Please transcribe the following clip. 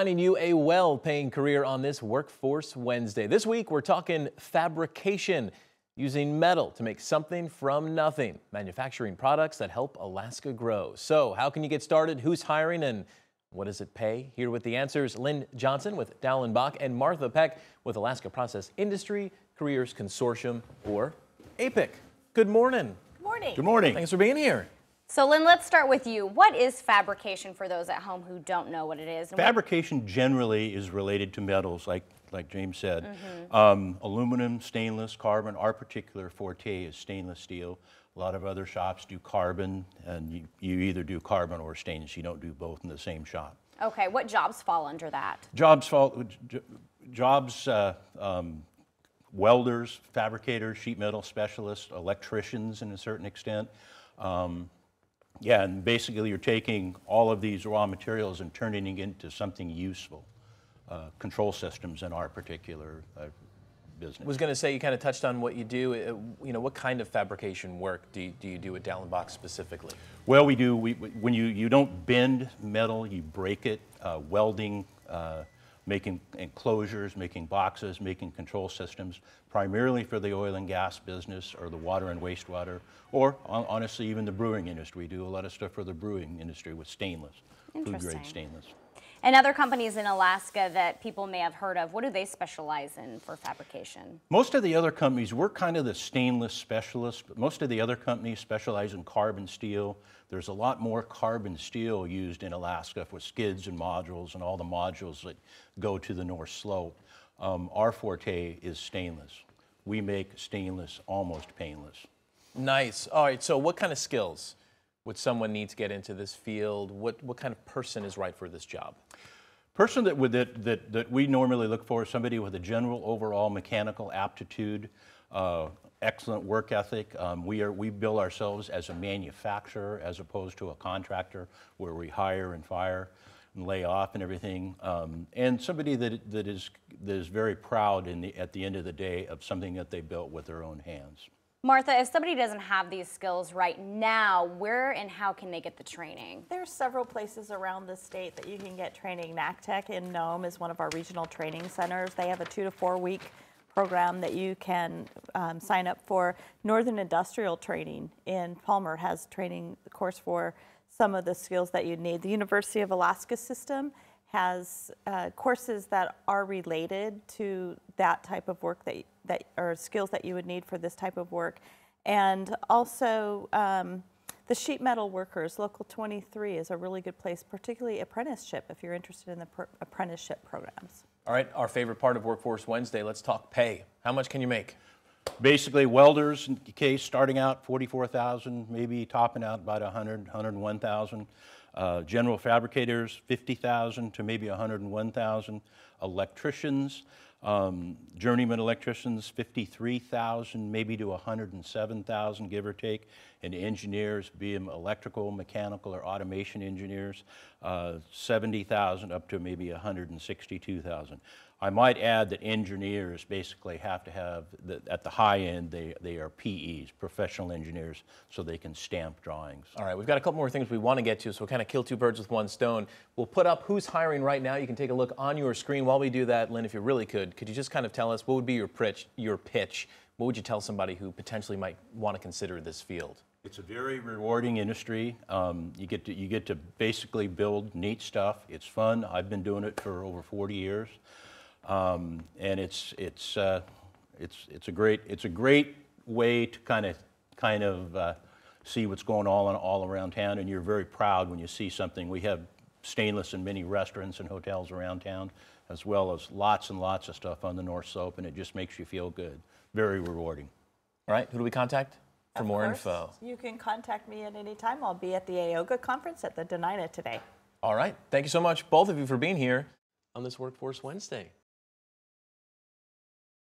finding you a well-paying career on this Workforce Wednesday. This week, we're talking fabrication, using metal to make something from nothing, manufacturing products that help Alaska grow. So how can you get started? Who's hiring and what does it pay? Here with the answers, Lynn Johnson with Dowling Bach and Martha Peck with Alaska Process Industry Careers Consortium, or APIC. Good morning. Good morning. Good morning. Thanks for being here. So Lynn, let's start with you. What is fabrication for those at home who don't know what it is? Fabrication generally is related to metals, like James said. Aluminum, stainless, carbon. Our particular forte is stainless steel. A lot of other shops do carbon, and you either do carbon or stainless. You don't do both in the same shop. Okay, what jobs fall under that? Welders, fabricators, sheet metal specialists, electricians in a certain extent. Yeah, and basically you're taking all of these raw materials and turning it into something useful. Control systems in our particular business. I was going to say, you kind of touched on what you do. You know, what kind of fabrication work do you do at Dowling Bach specifically? Well, we do. When you don't bend metal, you break it. Welding, making enclosures, making boxes, making control systems, primarily for the oil and gas business or the water and wastewater, or honestly even the brewing industry. We do a lot of stuff for the brewing industry with stainless, food-grade stainless. And other companies in Alaska that people may have heard of, what do they specialize in for fabrication? Most of the other companies, we're kind of the stainless specialists, but most of the other companies specialize in carbon steel. There's a lot more carbon steel used in Alaska for skids and modules and all the modules that go to the North Slope. Our forte is stainless. We make stainless almost painless. Nice. All right, so what kind of skills would someone need to get into this field? What kind of person is right for this job? Person that we normally look for is somebody with a general overall mechanical aptitude, excellent work ethic. We bill ourselves as a manufacturer as opposed to a contractor where we hire and fire and lay off and everything. And somebody that is very proud at the end of the day of something that they built with their own hands. Martha, if somebody doesn't have these skills right now, where and how can they get the training? There's several places around the state that you can get training. NACTEC in Nome is one of our regional training centers. They have a 2 to 4 week program that you can sign up for. Northern Industrial Training in Palmer has training course for some of the skills that you need. The University of Alaska system has courses that are related to that type of work that or skills that you would need for this type of work. And also the sheet metal workers, Local 23 is a really good place, particularly apprenticeship if you're interested in the apprenticeship programs. All right, our favorite part of Workforce Wednesday, let's talk pay. How much can you make? Basically, welders, in the case, starting out $44,000, maybe topping out about $101,000. General fabricators, $50,000 to maybe $101,000. Electricians, journeyman electricians, $53,000 maybe to $107,000, give or take. And engineers, be them electrical, mechanical, or automation engineers, $70,000 up to maybe $162,000. I might add that engineers basically have to have, at the high end, they are PEs, professional engineers, so they can stamp drawings. All right, we've got a couple more things we want to get to, so we'll kind of kill two birds with one stone. We'll put up who's hiring right now. You can take a look on your screen. While we do that, Lynn, if you really could you just kind of tell us what would be your pitch? What would you tell somebody who potentially might want to consider this field? It's a very rewarding industry. You get to basically build neat stuff. It's fun. I've been doing it for over 40 years. And it's a great way to kind of see what's going on all around town, and you're very proud when you see something. We have stainless in many restaurants and hotels around town, as well as lots and lots of stuff on the North Slope, and it just makes you feel good. Very rewarding. All right, who do we contact for more info? You can contact me at any time. I'll be at the AOGA conference at the Denina today. All right, thank you so much, both of you, for being here on this Workforce Wednesday.